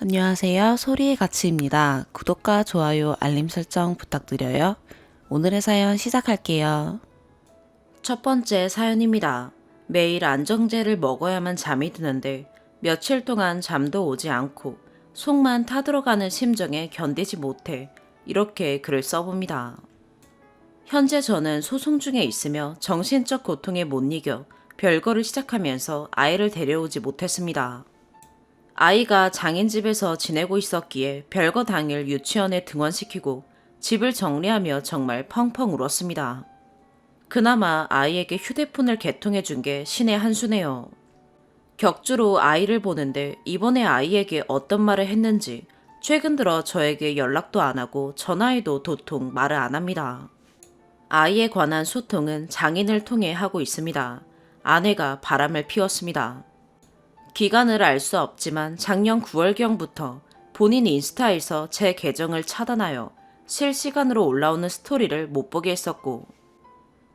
안녕하세요. 소리의 가치입니다. 구독과 좋아요, 알림 설정 부탁드려요. 오늘의 사연 시작할게요. 첫 번째 사연입니다. 매일 안정제를 먹어야만 잠이 드는데 며칠 동안 잠도 오지 않고 속만 타들어가는 심정에 견디지 못해 이렇게 글을 써봅니다. 현재 저는 소송 중에 있으며 정신적 고통에 못 이겨 별거를 시작하면서 아이를 데려오지 못했습니다. 아이가 장인 집에서 지내고 있었기에 별거 당일 유치원에 등원시키고 집을 정리하며 정말 펑펑 울었습니다. 그나마 아이에게 휴대폰을 개통해 준 게 신의 한 수네요. 격주로 아이를 보는데 이번에 아이에게 어떤 말을 했는지 최근 들어 저에게 연락도 안 하고 전화해도 도통 말을 안 합니다. 아이에 관한 소통은 장인을 통해 하고 있습니다. 아내가 바람을 피웠습니다. 기간을 알 수 없지만 작년 9월경부터 본인 인스타에서 제 계정을 차단하여 실시간으로 올라오는 스토리를 못 보게 했었고,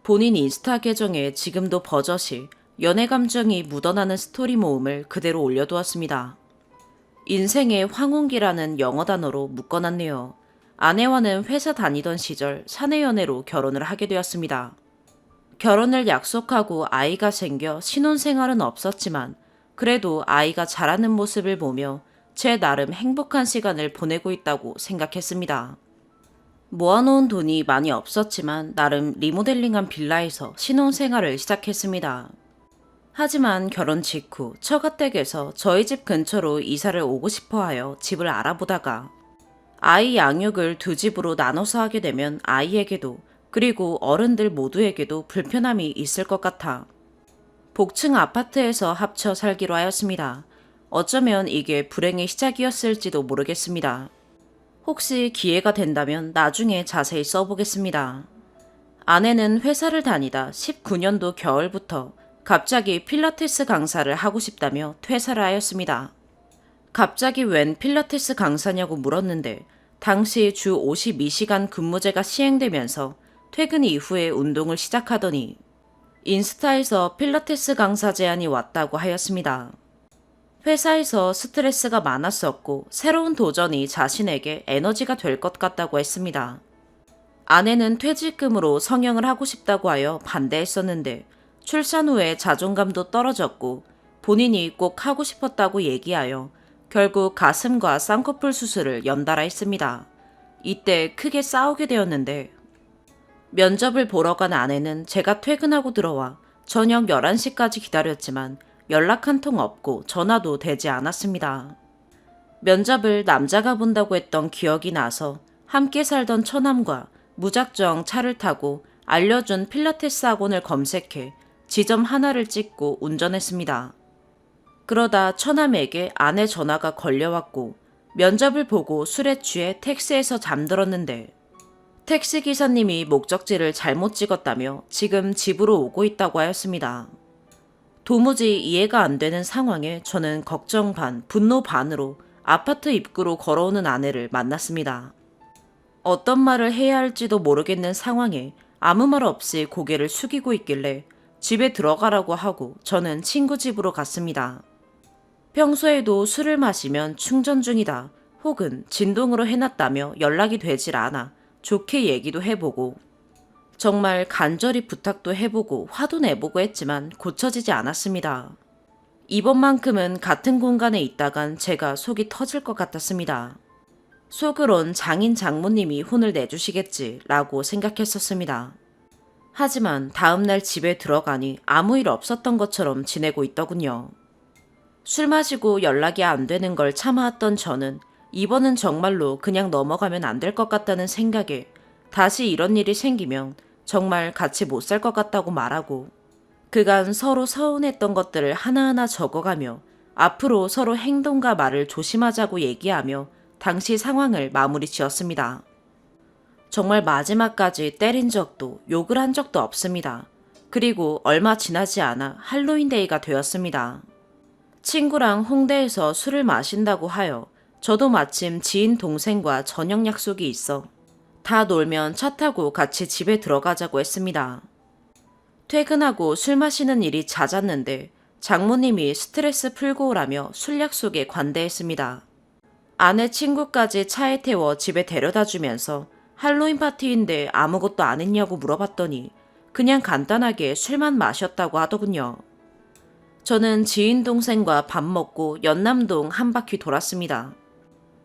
본인 인스타 계정에 지금도 버젓이 연애 감정이 묻어나는 스토리 모음을 그대로 올려두었습니다. 인생의 황혼기라는 영어 단어로 묶어놨네요. 아내와는 회사 다니던 시절 사내 연애로 결혼을 하게 되었습니다. 결혼을 약속하고 아이가 생겨 신혼생활은 없었지만 그래도 아이가 자라는 모습을 보며 제 나름 행복한 시간을 보내고 있다고 생각했습니다. 모아놓은 돈이 많이 없었지만 나름 리모델링한 빌라에서 신혼생활을 시작했습니다. 하지만 결혼 직후 처가댁에서 저희 집 근처로 이사를 오고 싶어 하여 집을 알아보다가 아이 양육을 두 집으로 나눠서 하게 되면 아이에게도 그리고 어른들 모두에게도 불편함이 있을 것 같아 복층 아파트에서 합쳐 살기로 하였습니다. 어쩌면 이게 불행의 시작이었을지도 모르겠습니다. 혹시 기회가 된다면 나중에 자세히 써보겠습니다. 아내는 회사를 다니다 19년도 겨울부터 갑자기 필라테스 강사를 하고 싶다며 퇴사를 하였습니다. 갑자기 웬 필라테스 강사냐고 물었는데 당시 주 52시간 근무제가 시행되면서 퇴근 이후에 운동을 시작하더니 인스타에서 필라테스 강사 제안이 왔다고 하였습니다. 회사에서 스트레스가 많았었고 새로운 도전이 자신에게 에너지가 될 것 같다고 했습니다. 아내는 퇴직금으로 성형을 하고 싶다고 하여 반대했었는데 출산 후에 자존감도 떨어졌고 본인이 꼭 하고 싶었다고 얘기하여 결국 가슴과 쌍꺼풀 수술을 연달아 했습니다. 이때 크게 싸우게 되었는데 면접을 보러 간 아내는 제가 퇴근하고 들어와 저녁 11시까지 기다렸지만 연락 한 통 없고 전화도 되지 않았습니다. 면접을 남자가 본다고 했던 기억이 나서 함께 살던 처남과 무작정 차를 타고 알려준 필라테스 학원을 검색해 지점 하나를 찍고 운전했습니다. 그러다 처남에게 아내 전화가 걸려왔고 면접을 보고 술에 취해 택시에서 잠들었는데 택시기사님이 목적지를 잘못 찍었다며 지금 집으로 오고 있다고 하였습니다. 도무지 이해가 안 되는 상황에 저는 걱정 반, 분노 반으로 아파트 입구로 걸어오는 아내를 만났습니다. 어떤 말을 해야 할지도 모르겠는 상황에 아무 말 없이 고개를 숙이고 있길래 집에 들어가라고 하고 저는 친구 집으로 갔습니다. 평소에도 술을 마시면 충전 중이다 혹은 진동으로 해놨다며 연락이 되질 않아 좋게 얘기도 해보고 정말 간절히 부탁도 해보고 화도 내보고 했지만 고쳐지지 않았습니다. 이번만큼은 같은 공간에 있다간 제가 속이 터질 것 같았습니다. 속으론 장인 장모님이 혼을 내주시겠지 라고 생각했었습니다. 하지만 다음날 집에 들어가니 아무 일 없었던 것처럼 지내고 있더군요. 술 마시고 연락이 안 되는 걸 참아왔던 저는 이번은 정말로 그냥 넘어가면 안 될 것 같다는 생각에 다시 이런 일이 생기면 정말 같이 못 살 것 같다고 말하고 그간 서로 서운했던 것들을 하나하나 적어가며 앞으로 서로 행동과 말을 조심하자고 얘기하며 당시 상황을 마무리 지었습니다. 정말 마지막까지 때린 적도 욕을 한 적도 없습니다. 그리고 얼마 지나지 않아 할로윈데이가 되었습니다. 친구랑 홍대에서 술을 마신다고 하여 저도 마침 지인 동생과 저녁 약속이 있어 다 놀면 차 타고 같이 집에 들어가자고 했습니다. 퇴근하고 술 마시는 일이 잦았는데 장모님이 스트레스 풀고 오라며 술 약속에 관대했습니다. 아내 친구까지 차에 태워 집에 데려다 주면서 할로윈 파티인데 아무것도 안 했냐고 물어봤더니 그냥 간단하게 술만 마셨다고 하더군요. 저는 지인 동생과 밥 먹고 연남동 한 바퀴 돌았습니다.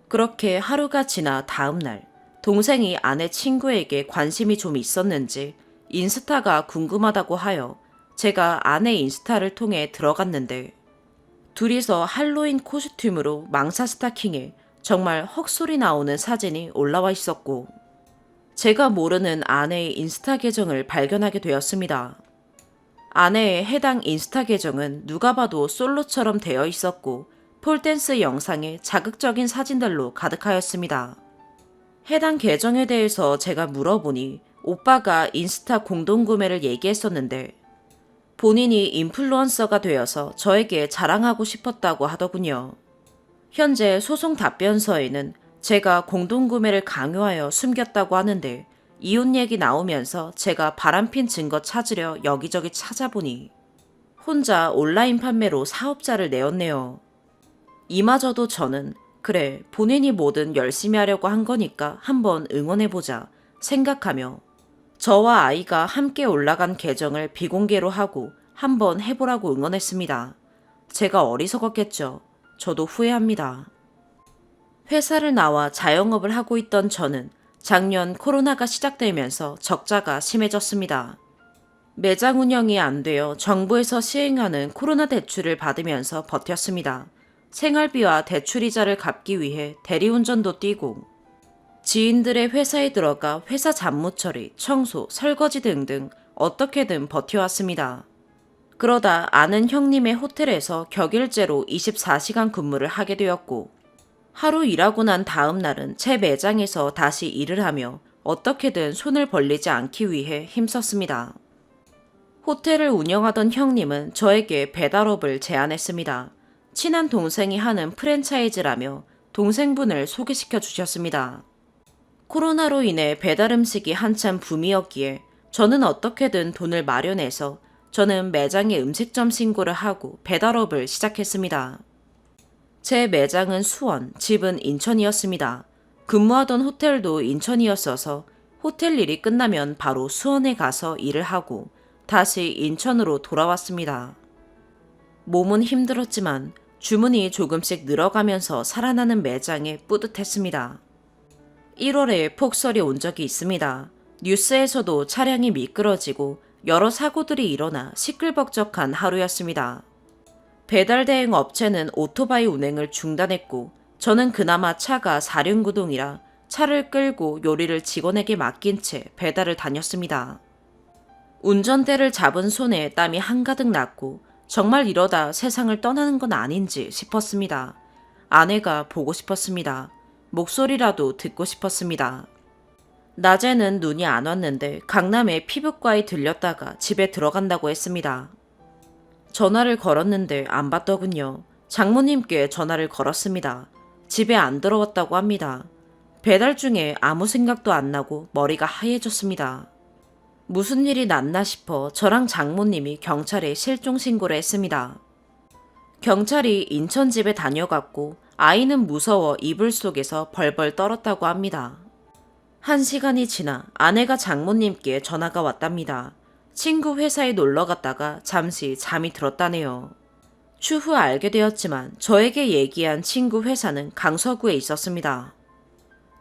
그렇게 하루가 지나 다음 날, 동생이 아내 친구에게 관심이 좀 있었는지 인스타가 궁금하다고 하여 제가 아내 인스타를 통해 들어갔는데 둘이서 할로윈 코스튬으로 망사 스타킹에 정말 헉소리 나오는 사진이 올라와 있었고 제가 모르는 아내의 인스타 계정을 발견하게 되었습니다. 아내의 해당 인스타 계정은 누가 봐도 솔로처럼 되어 있었고 폴댄스 영상에 자극적인 사진들로 가득하였습니다. 해당 계정에 대해서 제가 물어보니 오빠가 인스타 공동구매를 얘기했었는데 본인이 인플루언서가 되어서 저에게 자랑하고 싶었다고 하더군요. 현재 소송 답변서에는 제가 공동구매를 강요하여 숨겼다고 하는데 이혼 얘기 나오면서 제가 바람핀 증거 찾으려 여기저기 찾아보니 혼자 온라인 판매로 사업자를 내었네요. 이마저도 저는 그래 본인이 뭐든 열심히 하려고 한 거니까 한번 응원해보자 생각하며 저와 아이가 함께 올라간 계정을 비공개로 하고 한번 해보라고 응원했습니다. 제가 어리석었겠죠. 저도 후회합니다. 회사를 나와 자영업을 하고 있던 저는 작년 코로나가 시작되면서 적자가 심해졌습니다. 매장 운영이 안 되어 정부에서 시행하는 코로나 대출을 받으면서 버텼습니다. 생활비와 대출이자를 갚기 위해 대리운전도 뛰고 지인들의 회사에 들어가 회사 잡무 처리, 청소, 설거지 등등 어떻게든 버텨왔습니다. 그러다 아는 형님의 호텔에서 격일제로 24시간 근무를 하게 되었고 하루 일하고 난 다음 날은 제 매장에서 다시 일을 하며 어떻게든 손을 벌리지 않기 위해 힘썼습니다. 호텔을 운영하던 형님은 저에게 배달업을 제안했습니다. 친한 동생이 하는 프랜차이즈라며 동생분을 소개시켜 주셨습니다. 코로나로 인해 배달 음식이 한참 붐이었기에 저는 어떻게든 돈을 마련해서 저는 매장에 음식점 신고를 하고 배달업을 시작했습니다. 제 매장은 수원, 집은 인천이었습니다. 근무하던 호텔도 인천이었어서 호텔 일이 끝나면 바로 수원에 가서 일을 하고 다시 인천으로 돌아왔습니다. 몸은 힘들었지만 주문이 조금씩 늘어가면서 살아나는 매장에 뿌듯했습니다. 1월에 폭설이 온 적이 있습니다. 뉴스에서도 차량이 미끄러지고 여러 사고들이 일어나 시끌벅적한 하루였습니다. 배달 대행 업체는 오토바이 운행을 중단했고 저는 그나마 차가 4륜구동이라 차를 끌고 요리를 직원에게 맡긴 채 배달을 다녔습니다. 운전대를 잡은 손에 땀이 한가득 났고 정말 이러다 세상을 떠나는 건 아닌지 싶었습니다. 아내가 보고 싶었습니다. 목소리라도 듣고 싶었습니다. 낮에는 눈이 안 왔는데 강남에 피부과에 들렸다가 집에 들어간다고 했습니다. 전화를 걸었는데 안 받더군요. 장모님께 전화를 걸었습니다. 집에 안 들어왔다고 합니다. 배달 중에 아무 생각도 안 나고 머리가 하얘졌습니다. 무슨 일이 났나 싶어 저랑 장모님이 경찰에 실종 신고를 했습니다. 경찰이 인천 집에 다녀갔고 아이는 무서워 이불 속에서 벌벌 떨었다고 합니다. 1시간이 지나 아내가 장모님께 전화가 왔답니다. 친구 회사에 놀러 갔다가 잠시 잠이 들었다네요. 추후 알게 되었지만 저에게 얘기한 친구 회사는 강서구에 있었습니다.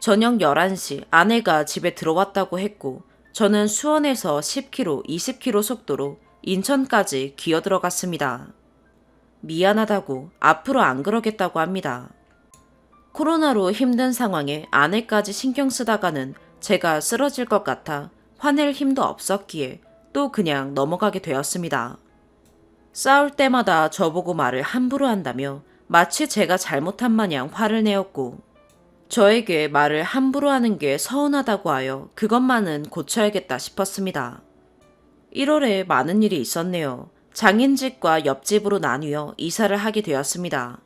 저녁 11시 아내가 집에 들어왔다고 했고 저는 수원에서 10km, 20km 속도로 인천까지 기어들어갔습니다. 미안하다고 앞으로 안 그러겠다고 합니다. 코로나로 힘든 상황에 아내까지 신경 쓰다가는 제가 쓰러질 것 같아 화낼 힘도 없었기에 또 그냥 넘어가게 되었습니다. 싸울 때마다 저보고 말을 함부로 한다며 마치 제가 잘못한 마냥 화를 내었고 저에게 말을 함부로 하는 게 서운하다고 하여 그것만은 고쳐야겠다 싶었습니다. 1월에 많은 일이 있었네요. 장인집과 옆집으로 나뉘어 이사를 하게 되었습니다.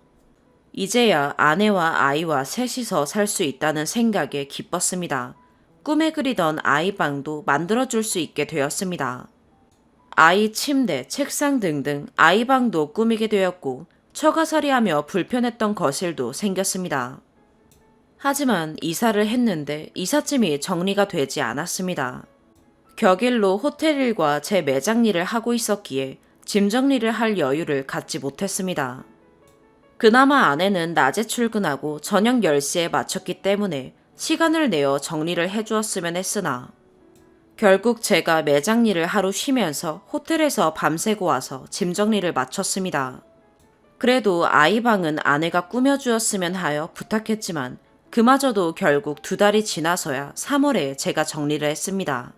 이제야 아내와 아이와 셋이서 살 수 있다는 생각에 기뻤습니다. 꿈에 그리던 아이방도 만들어줄 수 있게 되었습니다. 아이 침대, 책상 등등 아이방도 꾸미게 되었고 처가살이하며 불편했던 거실도 생겼습니다. 하지만 이사를 했는데 이삿짐이 정리가 되지 않았습니다. 격일로 호텔 일과 제 매장 일을 하고 있었기에 짐 정리를 할 여유를 갖지 못했습니다. 그나마 아내는 낮에 출근하고 저녁 10시에 마쳤기 때문에 시간을 내어 정리를 해주었으면 했으나 결국 제가 매장 일을 하루 쉬면서 호텔에서 밤새고 와서 짐 정리를 마쳤습니다. 그래도 아이 방은 아내가 꾸며주었으면 하여 부탁했지만 그마저도 결국 2달이 지나서야 3월에 제가 정리를 했습니다.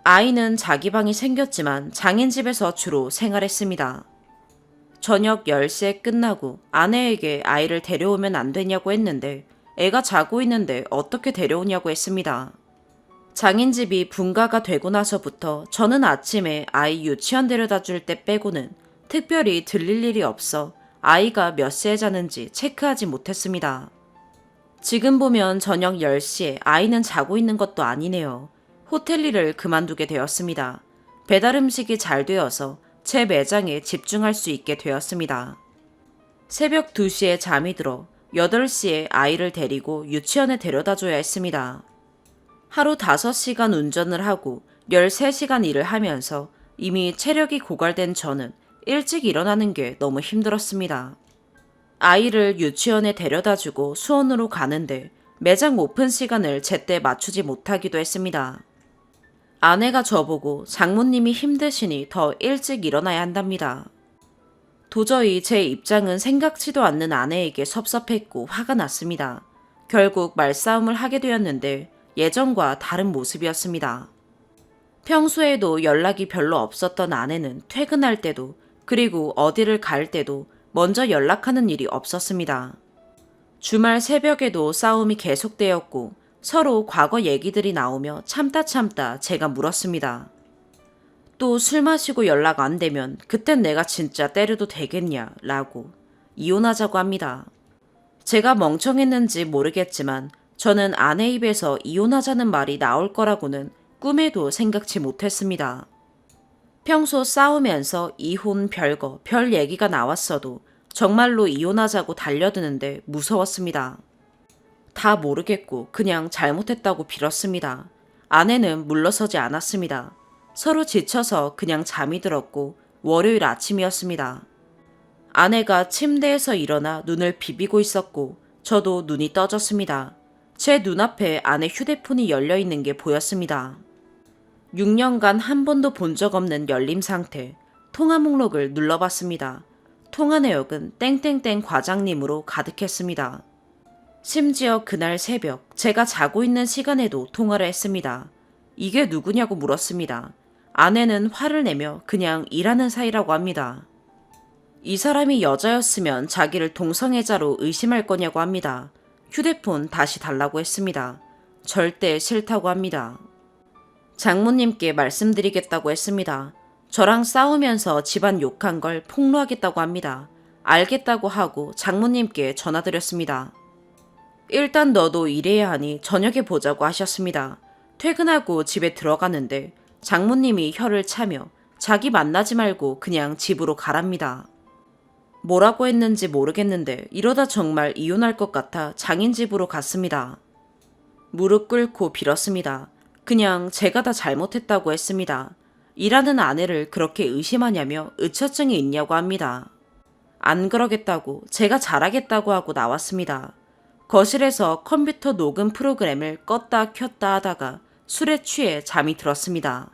아이는 자기 방이 생겼지만 장인 집에서 주로 생활했습니다. 저녁 10시에 끝나고 아내에게 아이를 데려오면 안 되냐고 했는데 애가 자고 있는데 어떻게 데려오냐고 했습니다. 장인 집이 분가가 되고 나서부터 저는 아침에 아이 유치원 데려다 줄 때 빼고는 특별히 들릴 일이 없어 아이가 몇 시에 자는지 체크하지 못했습니다. 지금 보면 저녁 10시에 아이는 자고 있는 것도 아니네요. 호텔 일을 그만두게 되었습니다. 배달 음식이 잘 되어서 제 매장에 집중할 수 있게 되었습니다. 새벽 2시에 잠이 들어 8시에 아이를 데리고 유치원에 데려다 줘야 했습니다. 하루 5시간 운전을 하고 13시간 일을 하면서 이미 체력이 고갈된 저는 일찍 일어나는 게 너무 힘들었습니다. 아이를 유치원에 데려다 주고 수원으로 가는데 매장 오픈 시간을 제때 맞추지 못하기도 했습니다. 아내가 저보고 장모님이 힘드시니 더 일찍 일어나야 한답니다. 도저히 제 입장은 생각지도 않는 아내에게 섭섭했고 화가 났습니다. 결국 말싸움을 하게 되었는데 예전과 다른 모습이었습니다. 평소에도 연락이 별로 없었던 아내는 퇴근할 때도 그리고 어디를 갈 때도 먼저 연락하는 일이 없었습니다. 주말 새벽에도 싸움이 계속되었고 서로 과거 얘기들이 나오며 참다 제가 물었습니다. 또 술 마시고 연락 안 되면 그땐 내가 진짜 때려도 되겠냐 라고 이혼하자고 합니다. 제가 멍청했는지 모르겠지만 저는 아내 입에서 이혼하자는 말이 나올 거라고는 꿈에도 생각지 못했습니다. 평소 싸우면서 이혼 별거 별 얘기가 나왔어도 정말로 이혼하자고 달려드는데 무서웠습니다. 다 모르겠고 그냥 잘못했다고 빌었습니다. 아내는 물러서지 않았습니다. 서로 지쳐서 그냥 잠이 들었고 월요일 아침이었습니다. 아내가 침대에서 일어나 눈을 비비고 있었고 저도 눈이 떠졌습니다. 제 눈앞에 아내 휴대폰이 열려있는 게 보였습니다. 6년간 한 번도 본 적 없는 열림 상태, 통화 목록을 눌러봤습니다. 통화 내역은 땡땡땡 과장님으로 가득했습니다. 심지어 그날 새벽 제가 자고 있는 시간에도 통화를 했습니다. 이게 누구냐고 물었습니다. 아내는 화를 내며 그냥 일하는 사이라고 합니다. 이 사람이 여자였으면 자기를 동성애자로 의심할 거냐고 합니다. 휴대폰 다시 달라고 했습니다. 절대 싫다고 합니다. 장모님께 말씀드리겠다고 했습니다. 저랑 싸우면서 집안 욕한 걸 폭로하겠다고 합니다. 알겠다고 하고 장모님께 전화드렸습니다. 일단 너도 일해야 하니 저녁에 보자고 하셨습니다. 퇴근하고 집에 들어가는데 장모님이 혀를 차며 자기 만나지 말고 그냥 집으로 가랍니다. 뭐라고 했는지 모르겠는데 이러다 정말 이혼할 것 같아 장인 집으로 갔습니다. 무릎 꿇고 빌었습니다. 그냥 제가 다 잘못했다고 했습니다. 일하는 아내를 그렇게 의심하냐며 의처증이 있냐고 합니다. 안 그러겠다고 제가 잘하겠다고 하고 나왔습니다. 거실에서 컴퓨터 녹음 프로그램을 껐다 켰다 하다가 술에 취해 잠이 들었습니다.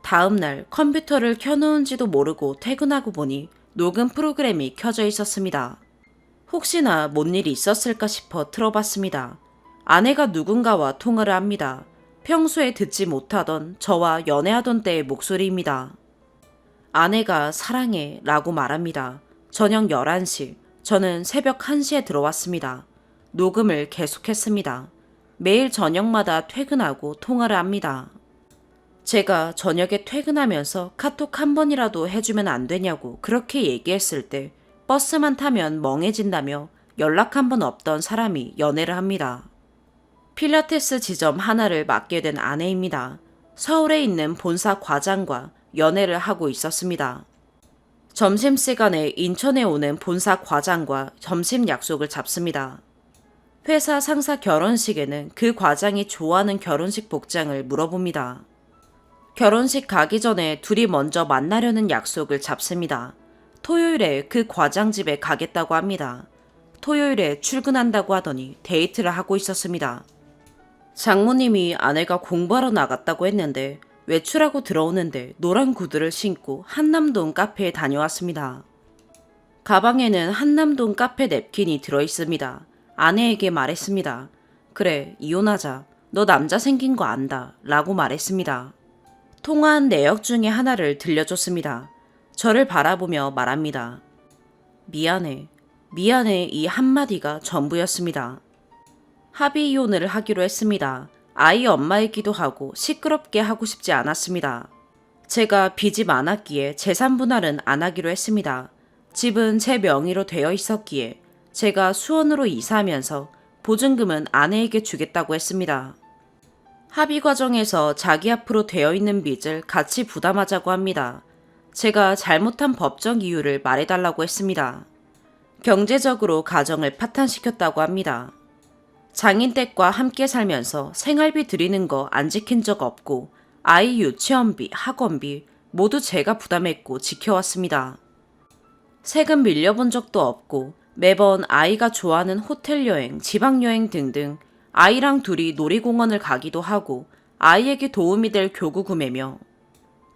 다음날 컴퓨터를 켜놓은지도 모르고 퇴근하고 보니 녹음 프로그램이 켜져 있었습니다. 혹시나 뭔 일이 있었을까 싶어 틀어봤습니다. 아내가 누군가와 통화를 합니다. 평소에 듣지 못하던 저와 연애하던 때의 목소리입니다. 아내가 사랑해 라고 말합니다. 저녁 11시, 저는 새벽 1시에 들어왔습니다. 녹음을 계속했습니다. 매일 저녁마다 퇴근하고 통화를 합니다. 제가 저녁에 퇴근하면서 카톡 한 번이라도 해주면 안 되냐고 그렇게 얘기했을 때 버스만 타면 멍해진다며 연락 한 번 없던 사람이 연애를 합니다. 필라테스 지점 하나를 맡게 된 아내입니다. 서울에 있는 본사 과장과 연애를 하고 있었습니다. 점심시간에 인천에 오는 본사 과장과 점심 약속을 잡습니다. 회사 상사 결혼식에는 그 과장이 좋아하는 결혼식 복장을 물어봅니다. 결혼식 가기 전에 둘이 먼저 만나려는 약속을 잡습니다. 토요일에 그 과장 집에 가겠다고 합니다. 토요일에 출근한다고 하더니 데이트를 하고 있었습니다. 장모님이 아내가 공부하러 나갔다고 했는데 외출하고 들어오는데 노란 구두를 신고 한남동 카페에 다녀왔습니다. 가방에는 한남동 카페 냅킨이 들어있습니다. 아내에게 말했습니다. 그래, 이혼하자. 너 남자 생긴 거 안다. 라고 말했습니다. 통화한 내역 중에 하나를 들려줬습니다. 저를 바라보며 말합니다. 미안해. 미안해 이 한마디가 전부였습니다. 합의 이혼을 하기로 했습니다. 아이 엄마이기도 하고 시끄럽게 하고 싶지 않았습니다. 제가 빚이 많았기에 재산 분할은 안 하기로 했습니다. 집은 제 명의로 되어 있었기에 제가 수원으로 이사하면서 보증금은 아내에게 주겠다고 했습니다. 합의 과정에서 자기 앞으로 되어 있는 빚을 같이 부담하자고 합니다. 제가 잘못한 법적 이유를 말해달라고 했습니다. 경제적으로 가정을 파탄시켰다고 합니다. 장인댁과 함께 살면서 생활비 드리는 거 안 지킨 적 없고 아이 유치원비, 학원비 모두 제가 부담했고 지켜왔습니다. 세금 밀려본 적도 없고 매번 아이가 좋아하는 호텔 여행, 지방 여행 등등 아이랑 둘이 놀이공원을 가기도 하고 아이에게 도움이 될 교구 구매며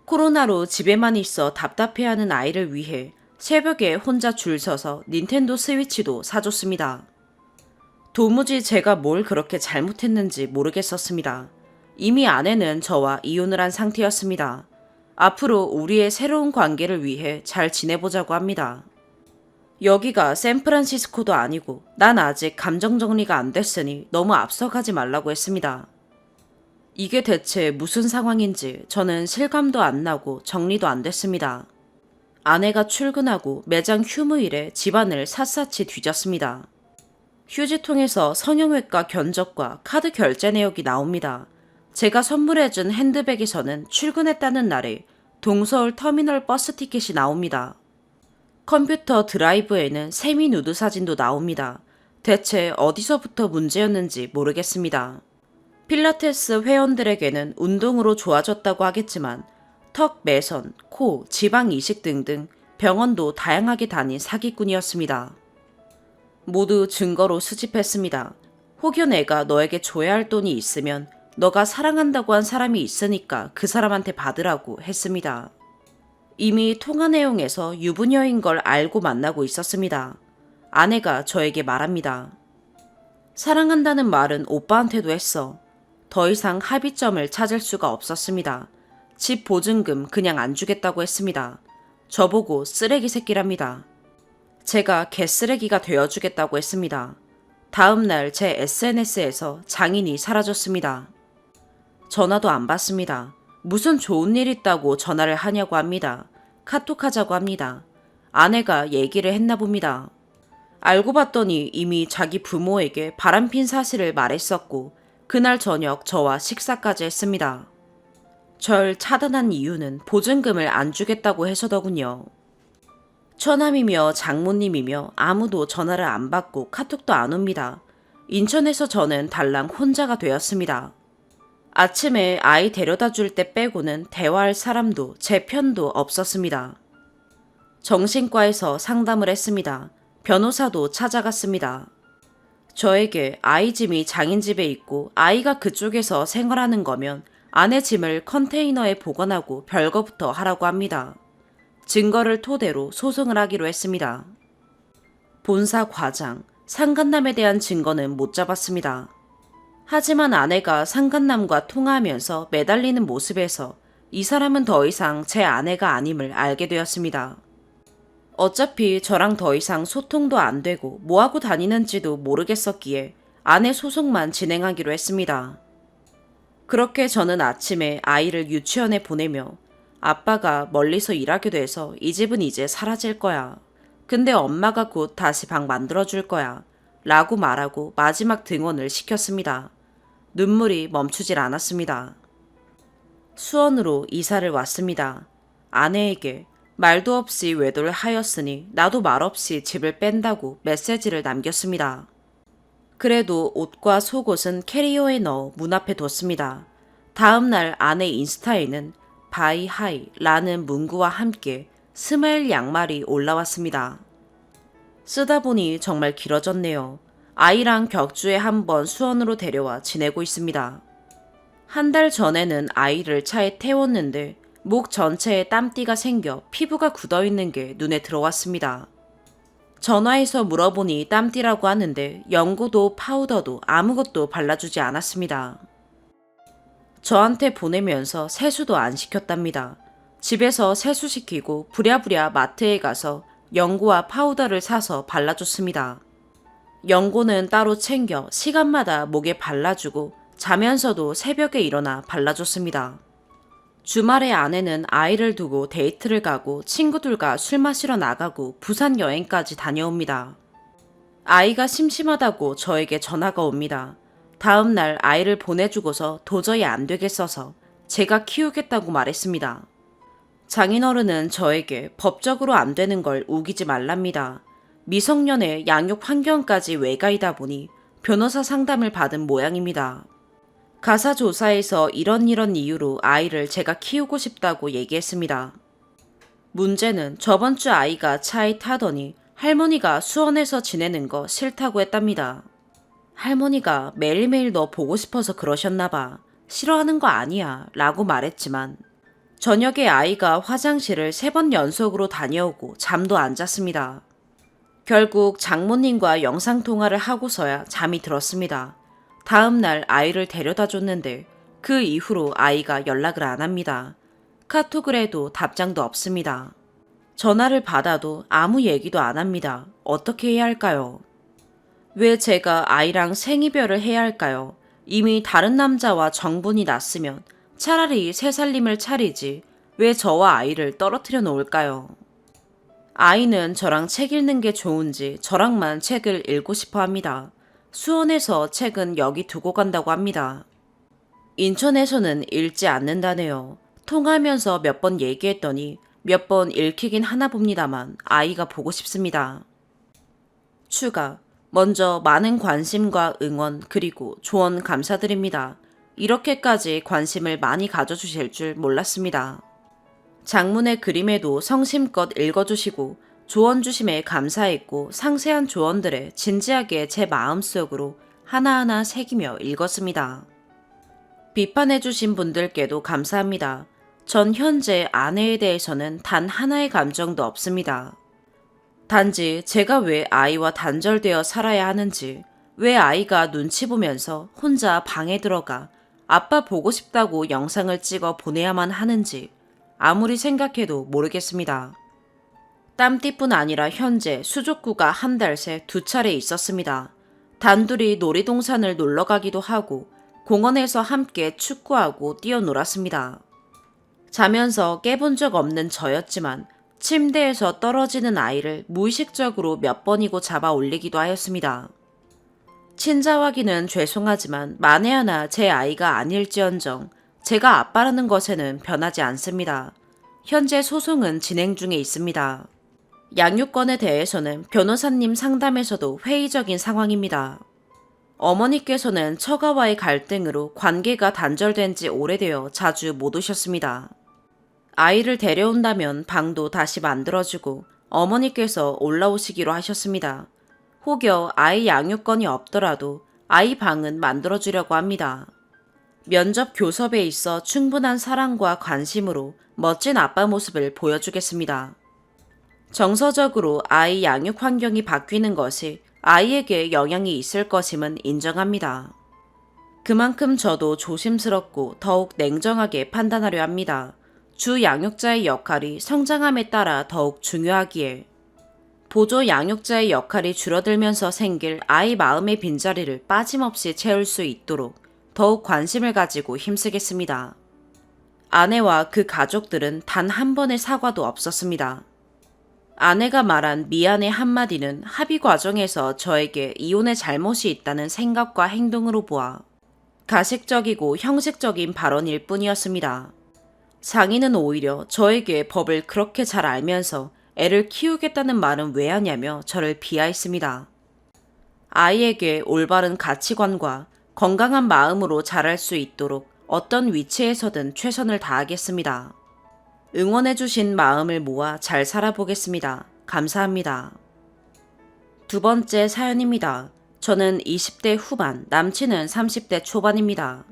코로나로 집에만 있어 답답해하는 아이를 위해 새벽에 혼자 줄 서서 닌텐도 스위치도 사줬습니다. 도무지 제가 뭘 그렇게 잘못했는지 모르겠었습니다. 이미 아내는 저와 이혼을 한 상태였습니다. 앞으로 우리의 새로운 관계를 위해 잘 지내보자고 합니다. 여기가 샌프란시스코도 아니고 난 아직 감정 정리가 안 됐으니 너무 앞서가지 말라고 했습니다. 이게 대체 무슨 상황인지 저는 실감도 안 나고 정리도 안 됐습니다. 아내가 출근하고 매장 휴무일에 집안을 샅샅이 뒤졌습니다. 휴지통에서 성형외과 견적과 카드 결제 내역이 나옵니다. 제가 선물해준 핸드백에서는 출근했다는 날에 동서울 터미널 버스 티켓이 나옵니다. 컴퓨터 드라이브에는 세미 누드 사진도 나옵니다. 대체 어디서부터 문제였는지 모르겠습니다. 필라테스 회원들에게는 운동으로 좋아졌다고 하겠지만 턱 매선, 코, 지방 이식 등등 병원도 다양하게 다닌 사기꾼이었습니다. 모두 증거로 수집했습니다. 혹여 내가 너에게 줘야 할 돈이 있으면 너가 사랑한다고 한 사람이 있으니까 그 사람한테 받으라고 했습니다. 이미 통화 내용에서 유부녀인 걸 알고 만나고 있었습니다. 아내가 저에게 말합니다. 사랑한다는 말은 오빠한테도 했어. 더 이상 합의점을 찾을 수가 없었습니다. 집 보증금 그냥 안 주겠다고 했습니다. 저보고 쓰레기 새끼랍니다. 제가 개쓰레기가 되어주겠다고 했습니다. 다음 날 제 SNS에서 장인이 사라졌습니다. 전화도 안 받습니다. 무슨 좋은 일 있다고 전화를 하냐고 합니다. 카톡하자고 합니다. 아내가 얘기를 했나 봅니다. 알고 봤더니 이미 자기 부모에게 바람핀 사실을 말했었고 그날 저녁 저와 식사까지 했습니다. 절 차단한 이유는 보증금을 안 주겠다고 해서더군요. 처남이며 장모님이며 아무도 전화를 안 받고 카톡도 안 옵니다. 인천에서 저는 달랑 혼자가 되었습니다. 아침에 아이 데려다 줄 때 빼고는 대화할 사람도 제 편도 없었습니다. 정신과에서 상담을 했습니다. 변호사도 찾아갔습니다. 저에게 아이 짐이 장인 집에 있고 아이가 그쪽에서 생활하는 거면 아내 짐을 컨테이너에 보관하고 별거부터 하라고 합니다. 증거를 토대로 소송을 하기로 했습니다. 본사 과장, 상간남에 대한 증거는 못 잡았습니다. 하지만 아내가 상간남과 통화하면서 매달리는 모습에서 이 사람은 더 이상 제 아내가 아님을 알게 되었습니다. 어차피 저랑 더 이상 소통도 안 되고 뭐하고 다니는지도 모르겠었기에 아내 소송만 진행하기로 했습니다. 그렇게 저는 아침에 아이를 유치원에 보내며 아빠가 멀리서 일하게 돼서 이 집은 이제 사라질 거야. 근데 엄마가 곧 다시 방 만들어줄 거야. 라고 말하고 마지막 등원을 시켰습니다. 눈물이 멈추질 않았습니다. 수원으로 이사를 왔습니다. 아내에게 말도 없이 외도를 하였으니 나도 말없이 집을 뺀다고 메시지를 남겼습니다. 그래도 옷과 속옷은 캐리어에 넣어 문 앞에 뒀습니다. 다음 날 아내 인스타에는 바이 하이라는 문구와 함께 스마일 양말이 올라왔습니다. 쓰다 보니 정말 길어졌네요. 아이랑 격주에 한번 수원으로 데려와 지내고 있습니다. 한 달 전에는 아이를 차에 태웠는데 목 전체에 땀띠가 생겨 피부가 굳어 있는 게 눈에 들어왔습니다. 전화해서 물어보니 땀띠라고 하는데 연고도 파우더도 아무것도 발라주지 않았습니다. 저한테 보내면서 세수도 안 시켰답니다. 집에서 세수시키고 부랴부랴 마트에 가서 연고와 파우더를 사서 발라줬습니다. 연고는 따로 챙겨 시간마다 목에 발라주고 자면서도 새벽에 일어나 발라줬습니다. 주말에 아내는 아이를 두고 데이트를 가고 친구들과 술 마시러 나가고 부산 여행까지 다녀옵니다. 아이가 심심하다고 저에게 전화가 옵니다. 다음 날 아이를 보내주고서 도저히 안 되겠어서 제가 키우겠다고 말했습니다. 장인어른은 저에게 법적으로 안 되는 걸 우기지 말랍니다. 미성년의 양육 환경까지 외가이다 보니 변호사 상담을 받은 모양입니다. 가사 조사에서 이런 이유로 아이를 제가 키우고 싶다고 얘기했습니다. 문제는 저번 주 아이가 차에 타더니 할머니가 수원에서 지내는 거 싫다고 했답니다. 할머니가 매일매일 너 보고 싶어서 그러셨나 봐. 싫어하는 거 아니야 라고 말했지만 저녁에 아이가 화장실을 3번 연속으로 다녀오고 잠도 안 잤습니다. 결국 장모님과 영상통화를 하고서야 잠이 들었습니다. 다음 날 아이를 데려다 줬는데 그 이후로 아이가 연락을 안 합니다. 카톡을 해도 답장도 없습니다. 전화를 받아도 아무 얘기도 안 합니다. 어떻게 해야 할까요? 왜 제가 아이랑 생이별을 해야 할까요? 이미 다른 남자와 정분이 났으면 차라리 새살림을 차리지 왜 저와 아이를 떨어뜨려 놓을까요? 아이는 저랑 책 읽는 게 좋은지 저랑만 책을 읽고 싶어 합니다. 수원에서 책은 여기 두고 간다고 합니다. 인천에서는 읽지 않는다네요. 통화하면서 몇 번 얘기했더니 몇 번 읽히긴 하나 봅니다만 아이가 보고 싶습니다. 추가. 먼저 많은 관심과 응원 그리고 조언 감사드립니다. 이렇게까지 관심을 많이 가져주실 줄 몰랐습니다. 장문의 그림에도 성심껏 읽어주시고 조언 주심에 감사했고 상세한 조언들에 진지하게 제 마음속으로 하나하나 새기며 읽었습니다. 비판해주신 분들께도 감사합니다. 전 현재 아내에 대해서는 단 하나의 감정도 없습니다. 단지 제가 왜 아이와 단절되어 살아야 하는지, 왜 아이가 눈치 보면서 혼자 방에 들어가 아빠 보고 싶다고 영상을 찍어 보내야만 하는지 아무리 생각해도 모르겠습니다. 땀띠뿐 아니라 현재 수족구가 한 달 새 2차례 있었습니다. 단둘이 놀이동산을 놀러 가기도 하고 공원에서 함께 축구하고 뛰어놀았습니다. 자면서 깨본 적 없는 저였지만 침대에서 떨어지는 아이를 무의식적으로 몇 번이고 잡아 올리기도 하였습니다. 친자와기는 죄송하지만 만에 하나 제 아이가 아닐지언정 제가 아빠라는 것에는 변하지 않습니다. 현재 소송은 진행 중에 있습니다. 양육권에 대해서는 변호사님 상담에서도 회의적인 상황입니다. 어머니께서는 처가와의 갈등으로 관계가 단절된 지 오래되어 자주 못 오셨습니다. 아이를 데려온다면 방도 다시 만들어주고 어머니께서 올라오시기로 하셨습니다. 혹여 아이 양육권이 없더라도 아이 방은 만들어주려고 합니다. 면접 교섭에 있어 충분한 사랑과 관심으로 멋진 아빠 모습을 보여주겠습니다. 정서적으로 아이 양육 환경이 바뀌는 것이 아이에게 영향이 있을 것임은 인정합니다. 그만큼 저도 조심스럽고 더욱 냉정하게 판단하려 합니다. 주 양육자의 역할이 성장함에 따라 더욱 중요하기에 보조 양육자의 역할이 줄어들면서 생길 아이 마음의 빈자리를 빠짐없이 채울 수 있도록 더욱 관심을 가지고 힘쓰겠습니다. 아내와 그 가족들은 단 한 번의 사과도 없었습니다. 아내가 말한 미안해 한마디는 합의 과정에서 저에게 이혼의 잘못이 있다는 생각과 행동으로 보아 가식적이고 형식적인 발언일 뿐이었습니다. 장인은 오히려 저에게 법을 그렇게 잘 알면서 애를 키우겠다는 말은 왜 하냐며 저를 비하했습니다. 아이에게 올바른 가치관과 건강한 마음으로 자랄 수 있도록 어떤 위치에서든 최선을 다하겠습니다. 응원해주신 마음을 모아 잘 살아보겠습니다. 감사합니다. 두 번째 사연입니다. 저는 20대 후반, 남친은 30대 초반입니다.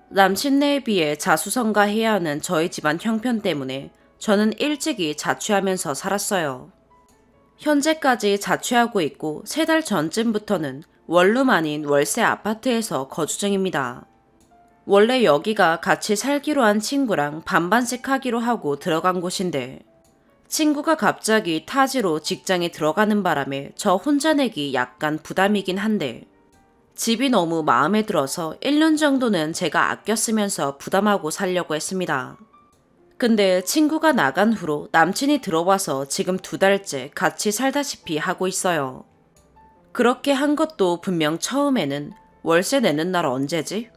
남친네에 비해 자수성가해야 하는 저희 집안 형편 때문에 저는 일찍이 자취하면서 살았어요. 현재까지 자취하고 있고 3달 전쯤부터는 원룸 아닌 월세 아파트에서 거주 중입니다. 원래 여기가 같이 살기로 한 친구랑 반반씩 하기로 하고 들어간 곳인데 친구가 갑자기 타지로 직장에 들어가는 바람에 저 혼자 내기 약간 부담이긴 한데 집이 너무 마음에 들어서 1년 정도는 제가 아껴 쓰면서 부담하고 살려고 했습니다. 근데 친구가 나간 후로 남친이 들어와서 지금 2달째 같이 살다시피 하고 있어요. 그렇게 한 것도 분명 처음에는 월세 내는 날 언제지?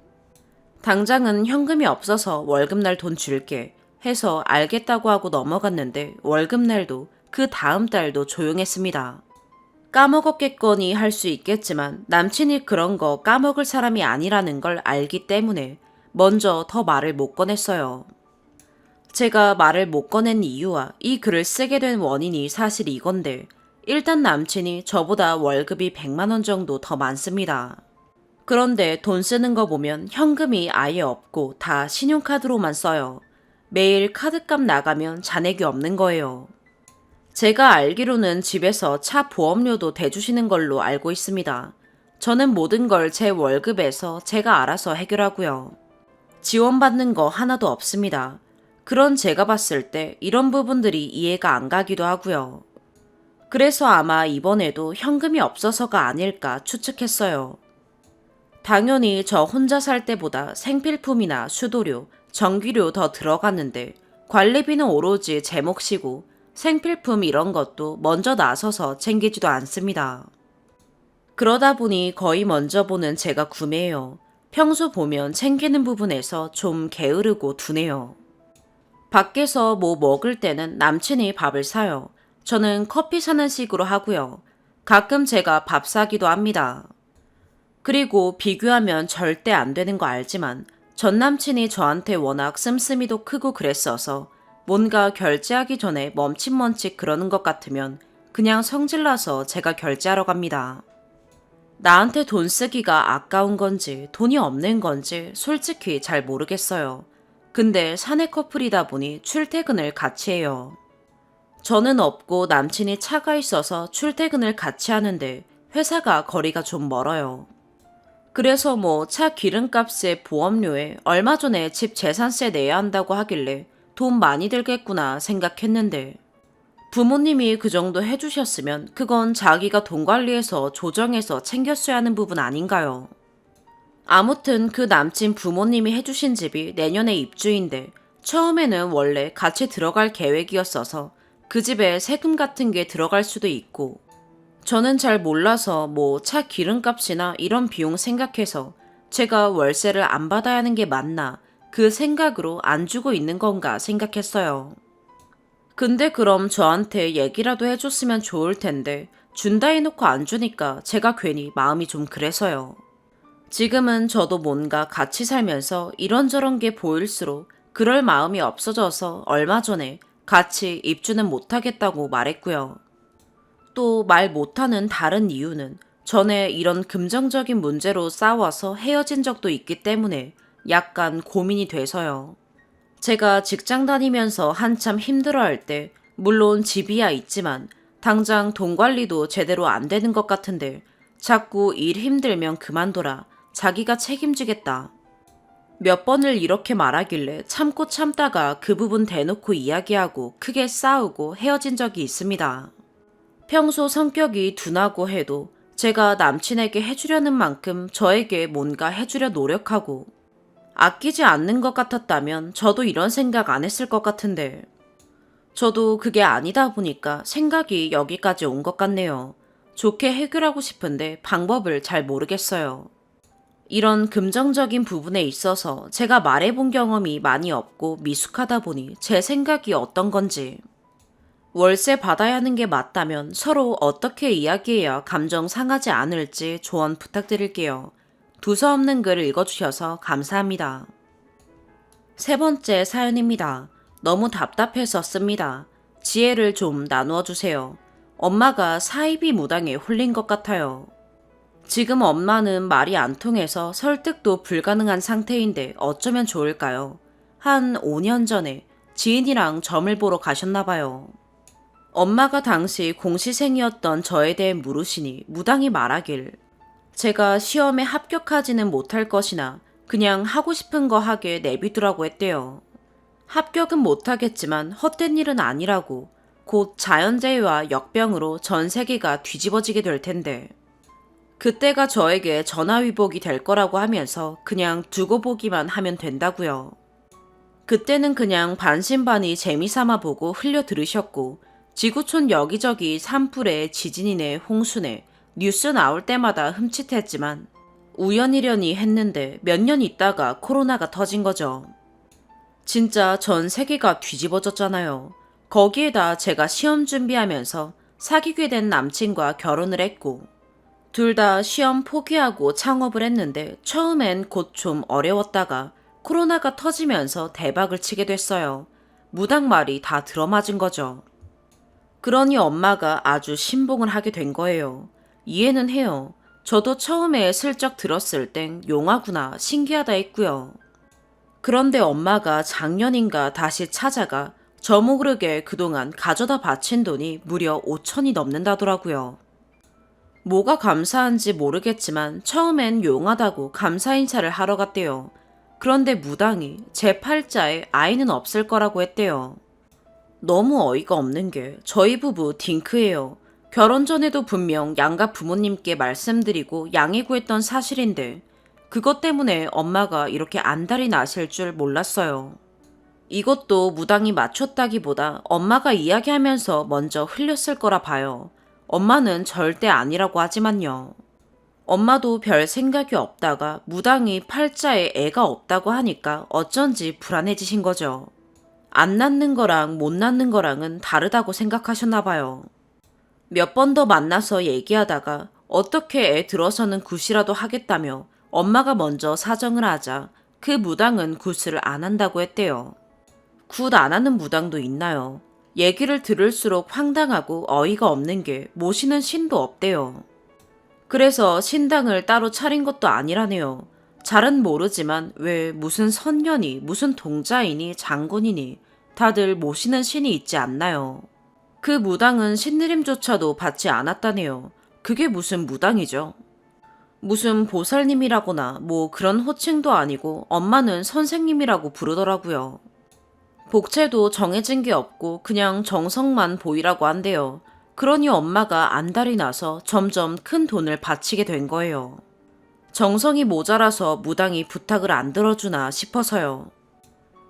당장은 현금이 없어서 월급날 돈 줄게 해서 알겠다고 하고 넘어갔는데 월급날도 그 다음 달도 조용했습니다. 까먹었겠거니 할 수 있겠지만 남친이 그런 거 까먹을 사람이 아니라는 걸 알기 때문에 먼저 더 말을 못 꺼냈어요. 제가 말을 못 꺼낸 이유와 이 글을 쓰게 된 원인이 사실 이건데 일단 남친이 저보다 월급이 100만 원 정도 더 많습니다. 그런데 돈 쓰는 거 보면 현금이 아예 없고 다 신용카드로만 써요. 매일 카드값 나가면 잔액이 없는 거예요. 제가 알기로는 집에서 차 보험료도 대주시는 걸로 알고 있습니다. 저는 모든 걸 제 월급에서 제가 알아서 해결하고요. 지원받는 거 하나도 없습니다. 그런 제가 봤을 때 이런 부분들이 이해가 안 가기도 하고요. 그래서 아마 이번에도 현금이 없어서가 아닐까 추측했어요. 당연히 저 혼자 살 때보다 생필품이나 수도료, 전기료 더 들어갔는데 관리비는 오로지 제 몫이고 생필품 이런 것도 먼저 나서서 챙기지도 않습니다. 그러다 보니 거의 먼저 보는 제가 구매해요. 평소 보면 챙기는 부분에서 좀 게으르고 둔해요. 밖에서 뭐 먹을 때는 남친이 밥을 사요. 저는 커피 사는 식으로 하고요. 가끔 제가 밥 사기도 합니다. 그리고 비교하면 절대 안 되는 거 알지만 전 남친이 저한테 워낙 씀씀이도 크고 그랬어서 뭔가 결제하기 전에 멈칫멈칫 그러는 것 같으면 그냥 성질나서 제가 결제하러 갑니다. 나한테 돈 쓰기가 아까운 건지 돈이 없는 건지 솔직히 잘 모르겠어요. 근데 사내 커플이다 보니 출퇴근을 같이 해요. 저는 없고 남친이 차가 있어서 출퇴근을 같이 하는데 회사가 거리가 좀 멀어요. 그래서 뭐 차 기름값에 보험료에 얼마 전에 집 재산세 내야 한다고 하길래 돈 많이 들겠구나 생각했는데 부모님이 그 정도 해주셨으면 그건 자기가 돈 관리해서 조정해서 챙겼어야 하는 부분 아닌가요? 아무튼 그 남친 부모님이 해주신 집이 내년에 입주인데 처음에는 원래 같이 들어갈 계획이었어서 그 집에 세금 같은 게 들어갈 수도 있고 저는 잘 몰라서 뭐 차 기름값이나 이런 비용 생각해서 제가 월세를 안 받아야 하는 게 맞나 그 생각으로 안 주고 있는 건가 생각했어요. 근데 그럼 저한테 얘기라도 해줬으면 좋을 텐데 준다 해놓고 안 주니까 제가 괜히 마음이 좀 그래서요. 지금은 저도 뭔가 같이 살면서 이런저런 게 보일수록 그럴 마음이 없어져서 얼마 전에 같이 입주는 못하겠다고 말했고요. 또 말 못하는 다른 이유는 전에 이런 금전적인 문제로 싸워서 헤어진 적도 있기 때문에 약간 고민이 돼서요. 제가 직장 다니면서 한참 힘들어할 때 물론 집이야 있지만 당장 돈 관리도 제대로 안 되는 것 같은데 자꾸 일 힘들면 그만둬라. 자기가 책임지겠다. 몇 번을 이렇게 말하길래 참고 참다가 그 부분 대놓고 이야기하고 크게 싸우고 헤어진 적이 있습니다. 평소 성격이 둔하고 해도 제가 남친에게 해주려는 만큼 저에게 뭔가 해주려 노력하고 아끼지 않는 것 같았다면 저도 이런 생각 안 했을 것 같은데 저도 그게 아니다 보니까 생각이 여기까지 온 것 같네요. 좋게 해결하고 싶은데 방법을 잘 모르겠어요. 이런 금전적인 부분에 있어서 제가 말해본 경험이 많이 없고 미숙하다 보니 제 생각이 어떤 건지 월세 받아야 하는 게 맞다면 서로 어떻게 이야기해야 감정 상하지 않을지 조언 부탁드릴게요. 두서없는 글 읽어주셔서 감사합니다. 세 번째 사연입니다. 너무 답답해서 씁니다. 지혜를 좀 나누어 주세요. 엄마가 사이비 무당에 홀린 것 같아요. 지금 엄마는 말이 안 통해서 설득도 불가능한 상태인데 어쩌면 좋을까요? 한 5년 전에 지인이랑 점을 보러 가셨나 봐요. 엄마가 당시 공시생이었던 저에 대해 물으시니 무당이 말하길 제가 시험에 합격하지는 못할 것이나 그냥 하고 싶은 거 하게 내비두라고 했대요. 합격은 못하겠지만 헛된 일은 아니라고 곧 자연재해와 역병으로 전 세계가 뒤집어지게 될 텐데 그때가 저에게 전화위복이 될 거라고 하면서 그냥 두고 보기만 하면 된다고요. 그때는 그냥 반신반의 재미삼아 보고 흘려 들으셨고 지구촌 여기저기 산불에 지진이네 홍수네 뉴스 나올 때마다 흠칫했지만 우연이려니 했는데 몇 년 있다가 코로나가 터진 거죠. 진짜 전 세계가 뒤집어졌잖아요. 거기에다 제가 시험 준비하면서 사귀게 된 남친과 결혼을 했고 둘 다 시험 포기하고 창업을 했는데 처음엔 곧 좀 어려웠다가 코로나가 터지면서 대박을 치게 됐어요. 무당 말이 다 들어맞은 거죠. 그러니 엄마가 아주 신봉을 하게 된 거예요. 이해는 해요. 저도 처음에 슬쩍 들었을 땐 용하구나 신기하다 했고요. 그런데 엄마가 작년인가 다시 찾아가 저 모르게 그동안 가져다 바친 돈이 무려 5천이 넘는다더라고요. 뭐가 감사한지 모르겠지만 처음엔 용하다고 감사 인사를 하러 갔대요. 그런데 무당이 제 팔자에 아이는 없을 거라고 했대요. 너무 어이가 없는 게 저희 부부 딩크예요. 결혼 전에도 분명 양가 부모님께 말씀드리고 양해 구했던 사실인데 그것 때문에 엄마가 이렇게 안달이 나실 줄 몰랐어요. 이것도 무당이 맞췄다기보다 엄마가 이야기하면서 먼저 흘렸을 거라 봐요. 엄마는 절대 아니라고 하지만요. 엄마도 별 생각이 없다가 무당이 팔자에 애가 없다고 하니까 어쩐지 불안해지신 거죠. 안 낳는 거랑 못 낳는 거랑은 다르다고 생각하셨나 봐요. 몇 번 더 만나서 얘기하다가 어떻게 애 들어서는 굿이라도 하겠다며 엄마가 먼저 사정을 하자 그 무당은 굿을 안 한다고 했대요. 굿 안 하는 무당도 있나요? 얘기를 들을수록 황당하고 어이가 없는 게 모시는 신도 없대요. 그래서 신당을 따로 차린 것도 아니라네요. 잘은 모르지만 왜 무슨 선녀니 무슨 동자이니 장군이니 다들 모시는 신이 있지 않나요? 그 무당은 신내림조차도 받지 않았다네요. 그게 무슨 무당이죠? 무슨 보살님이라거나 뭐 그런 호칭도 아니고 엄마는 선생님이라고 부르더라고요. 복채도 정해진 게 없고 그냥 정성만 보이라고 한대요. 그러니 엄마가 안달이 나서 점점 큰 돈을 바치게 된 거예요. 정성이 모자라서 무당이 부탁을 안 들어주나 싶어서요.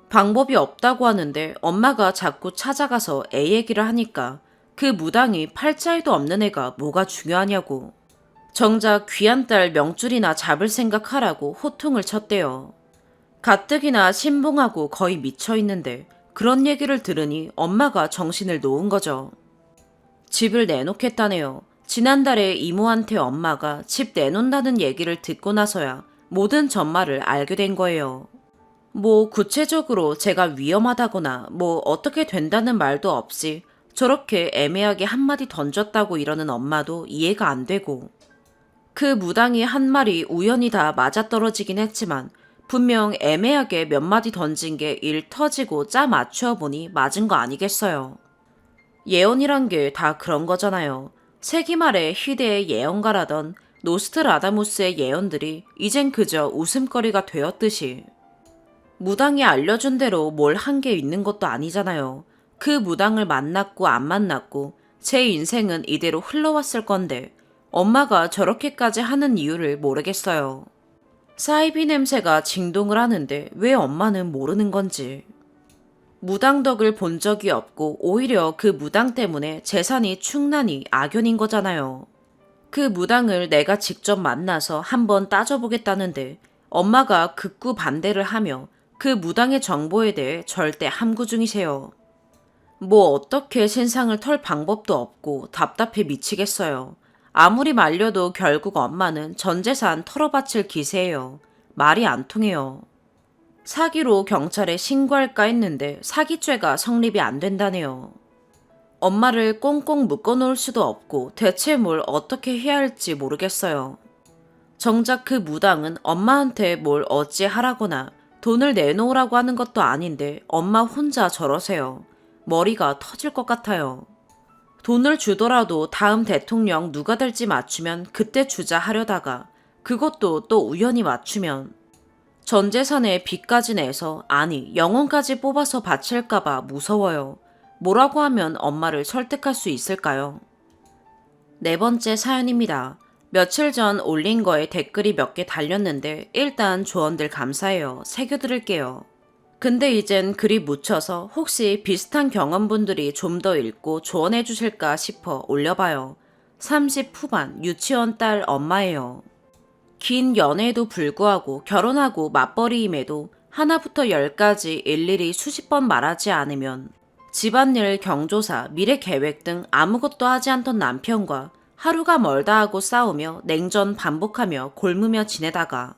방법이 없다고 하는데 엄마가 자꾸 찾아가서 애 얘기를 하니까 그 무당이 팔자에도 없는 애가 뭐가 중요하냐고. 정작 귀한 딸 명줄이나 잡을 생각하라고 호통을 쳤대요. 가뜩이나 신봉하고 거의 미쳐있는데 그런 얘기를 들으니 엄마가 정신을 놓은 거죠. 집을 내놓겠다네요. 지난달에 이모한테 엄마가 집 내놓는다는 얘기를 듣고 나서야 모든 전말을 알게 된 거예요. 뭐 구체적으로 제가 위험하다거나 뭐 어떻게 된다는 말도 없이 저렇게 애매하게 한마디 던졌다고 이러는 엄마도 이해가 안 되고 그 무당이 한 말이 우연히 다 맞아떨어지긴 했지만 분명 애매하게 몇 마디 던진 게 일 터지고 짜 맞추어 보니 맞은 거 아니겠어요. 예언이란 게 다 그런 거잖아요. 세기말에 희대의 예언가라던 노스트라다무스의 예언들이 이젠 그저 웃음거리가 되었듯이 무당이 알려준 대로 뭘 한 게 있는 것도 아니잖아요. 그 무당을 만났고 안 만났고 제 인생은 이대로 흘러왔을 건데 엄마가 저렇게까지 하는 이유를 모르겠어요. 사이비 냄새가 진동을 하는데 왜 엄마는 모르는 건지. 무당덕을 본 적이 없고 오히려 그 무당 때문에 재산이 충난이 악연인 거잖아요. 그 무당을 내가 직접 만나서 한번 따져보겠다는데 엄마가 극구 반대를 하며 그 무당의 정보에 대해 절대 함구 중이세요. 뭐 어떻게 신상을 털 방법도 없고 답답해 미치겠어요. 아무리 말려도 결국 엄마는 전 재산 털어바칠 기세예요. 말이 안 통해요. 사기로 경찰에 신고할까 했는데 사기죄가 성립이 안 된다네요. 엄마를 꽁꽁 묶어놓을 수도 없고 대체 뭘 어떻게 해야 할지 모르겠어요. 정작 그 무당은 엄마한테 뭘 어찌하라거나 돈을 내놓으라고 하는 것도 아닌데 엄마 혼자 저러세요. 머리가 터질 것 같아요. 돈을 주더라도 다음 대통령 누가 될지 맞추면 그때 주자 하려다가 그것도 또 우연히 맞추면 전 재산에 빚까지 내서 아니 영혼까지 뽑아서 바칠까봐 무서워요. 뭐라고 하면 엄마를 설득할 수 있을까요? 네 번째 사연입니다. 며칠 전 올린 거에 댓글이 몇 개 달렸는데 일단 조언들 감사해요. 새겨드릴게요. 근데 이젠 글이 묻혀서 혹시 비슷한 경험분들이 좀 더 읽고 조언해 주실까 싶어 올려봐요. 30 후반 유치원 딸 엄마예요. 긴 연애에도 불구하고 결혼하고 맞벌이임에도 하나부터 열까지 일일이 수십 번 말하지 않으면 집안일, 경조사, 미래 계획 등 아무것도 하지 않던 남편과 하루가 멀다 하고 싸우며 냉전 반복하며 골무며 지내다가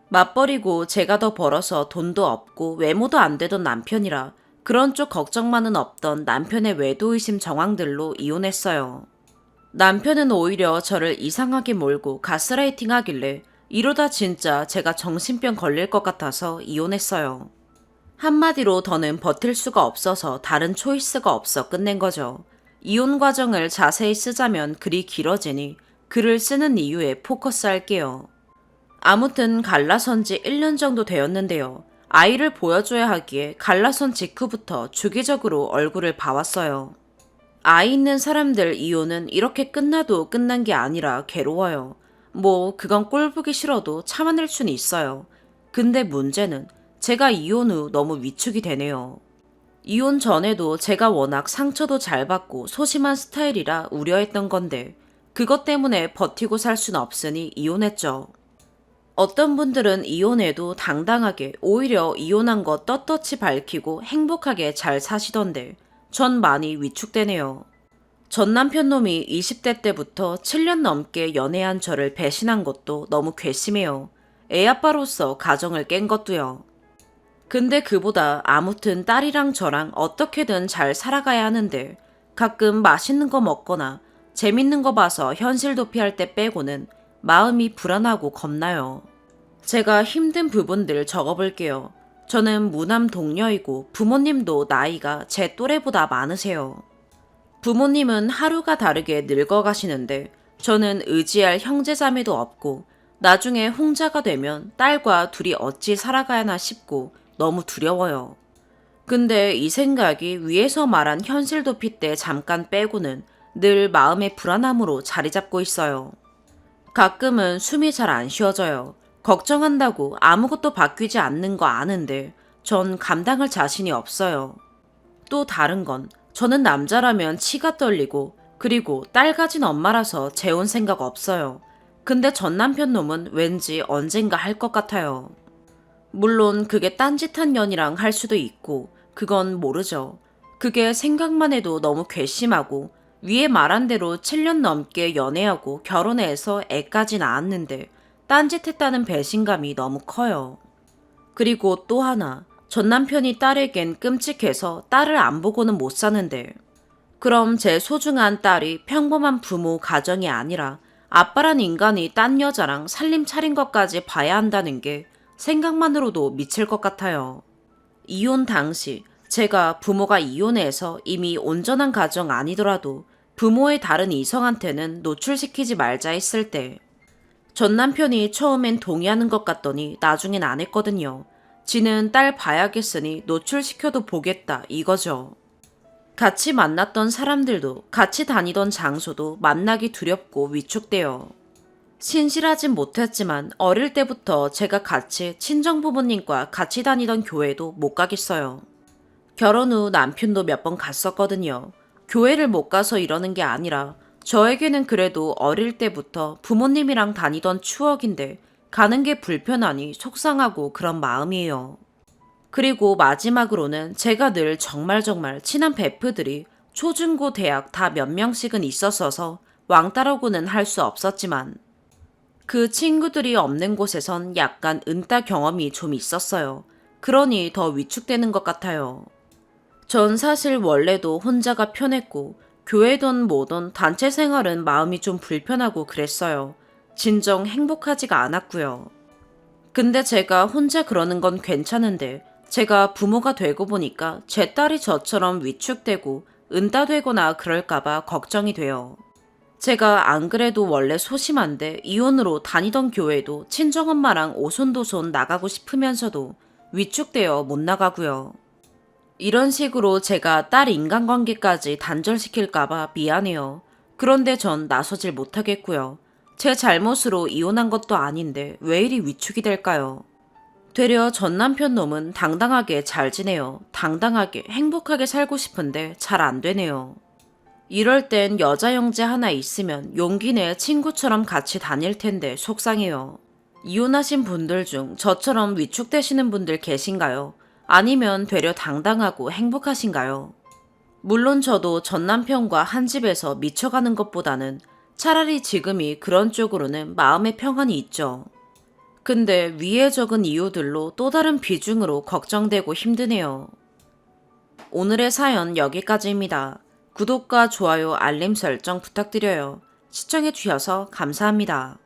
맞벌이고 제가 더 벌어서 돈도 없고 외모도 안 되던 남편이라 그런 쪽 걱정만은 없던 남편의 외도의심 정황들로 이혼했어요. 남편은 오히려 저를 이상하게 몰고 가스라이팅 하길래 이러다 진짜 제가 정신병 걸릴 것 같아서 이혼했어요. 한마디로 더는 버틸 수가 없어서 다른 초이스가 없어 끝낸 거죠. 이혼 과정을 자세히 쓰자면 글이 길어지니 글을 쓰는 이유에 포커스 할게요. 아무튼 갈라선 지 1년 정도 되었는데요. 아이를 보여줘야 하기에 갈라선 직후부터 주기적으로 얼굴을 봐왔어요. 아이 있는 사람들 이혼은 이렇게 끝나도 끝난 게 아니라 괴로워요. 뭐 그건 꼴보기 싫어도 참아낼 수는 있어요. 근데 문제는 제가 이혼 후 너무 위축이 되네요. 이혼 전에도 제가 워낙 상처도 잘 받고 소심한 스타일이라 우려했던 건데 그것 때문에 버티고 살 수는 없으니 이혼했죠. 어떤 분들은 이혼해도 당당하게 오히려 이혼한 거 떳떳이 밝히고 행복하게 잘 사시던데 전 많이 위축되네요. 전 남편 놈이 20대 때부터 7년 넘게 연애한 저를 배신한 것도 너무 괘씸해요. 애 아빠로서 가정을 깬 것도요. 근데 그보다 아무튼 딸이랑 저랑 어떻게든 잘 살아가야 하는데 가끔 맛있는 거 먹거나 재밌는 거 봐서 현실 도피할 때 빼고는 마음이 불안하고 겁나요. 제가 힘든 부분들 적어볼게요. 저는 무남 동녀이고 부모님도 나이가 제 또래보다 많으세요. 부모님은 하루가 다르게 늙어가시는데 저는 의지할 형제자매도 없고 나중에 홍자가 되면 딸과 둘이 어찌 살아가야 하나 싶고 너무 두려워요. 근데 이 생각이 위에서 말한 현실 도피 때 잠깐 빼고는 늘 마음의 불안함으로 자리 잡고 있어요. 가끔은 숨이 잘 안 쉬어져요. 걱정한다고 아무것도 바뀌지 않는 거 아는데 전 감당할 자신이 없어요. 또 다른 건 저는 남자라면 치가 떨리고 그리고 딸 가진 엄마라서 재혼 생각 없어요. 근데 전 남편 놈은 왠지 언젠가 할 것 같아요. 물론 그게 딴짓한 년이랑 할 수도 있고 그건 모르죠. 그게 생각만 해도 너무 괘씸하고 위에 말한 대로 7년 넘게 연애하고 결혼해서 애까지 낳았는데 딴짓했다는 배신감이 너무 커요. 그리고 또 하나, 전 남편이 딸에겐 끔찍해서 딸을 안 보고는 못 사는데 그럼 제 소중한 딸이 평범한 부모 가정이 아니라 아빠란 인간이 딴 여자랑 살림 차린 것까지 봐야 한다는 게 생각만으로도 미칠 것 같아요. 이혼 당시 제가 부모가 이혼해서 이미 온전한 가정 아니더라도 부모의 다른 이성한테는 노출시키지 말자 했을 때 전 남편이 처음엔 동의하는 것 같더니 나중엔 안 했거든요. 지는 딸 봐야겠으니 노출시켜도 보겠다 이거죠. 같이 만났던 사람들도 같이 다니던 장소도 만나기 두렵고 위축돼요. 신실하진 못했지만 어릴 때부터 제가 같이 친정부모님과 같이 다니던 교회도 못 가겠어요. 결혼 후 남편도 몇 번 갔었거든요. 교회를 못 가서 이러는 게 아니라 저에게는 그래도 어릴 때부터 부모님이랑 다니던 추억인데 가는 게 불편하니 속상하고 그런 마음이에요. 그리고 마지막으로는 제가 늘 정말 친한 베프들이 초중고 대학 다 몇 명씩은 있었어서 왕따라고는 할 수 없었지만 그 친구들이 없는 곳에선 약간 은따 경험이 좀 있었어요. 그러니 더 위축되는 것 같아요. 전 사실 원래도 혼자가 편했고 교회든 뭐든 단체 생활은 마음이 좀 불편하고 그랬어요. 진정 행복하지가 않았고요. 근데 제가 혼자 그러는 건 괜찮은데 제가 부모가 되고 보니까 제 딸이 저처럼 위축되고 은따되거나 그럴까봐 걱정이 돼요. 제가 안 그래도 원래 소심한데 이혼으로 다니던 교회도 친정엄마랑 오손도손 나가고 싶으면서도 위축되어 못 나가고요. 이런 식으로 제가 딸 인간관계까지 단절시킬까봐 미안해요. 그런데 전 나서질 못하겠고요. 제 잘못으로 이혼한 것도 아닌데 왜 이리 위축이 될까요? 되려 전 남편 놈은 당당하게 잘 지내요. 당당하게 행복하게 살고 싶은데 잘 안 되네요. 이럴 땐 여자 형제 하나 있으면 용기 내 친구처럼 같이 다닐 텐데 속상해요. 이혼하신 분들 중 저처럼 위축되시는 분들 계신가요? 아니면 되려 당당하고 행복하신가요? 물론 저도 전 남편과 한 집에서 미쳐가는 것보다는 차라리 지금이 그런 쪽으로는 마음의 평안이 있죠. 근데 위에 적은 이유들로 또 다른 비중으로 걱정되고 힘드네요. 오늘의 사연 여기까지입니다. 구독과 좋아요, 알림 설정 부탁드려요. 시청해주셔서 감사합니다.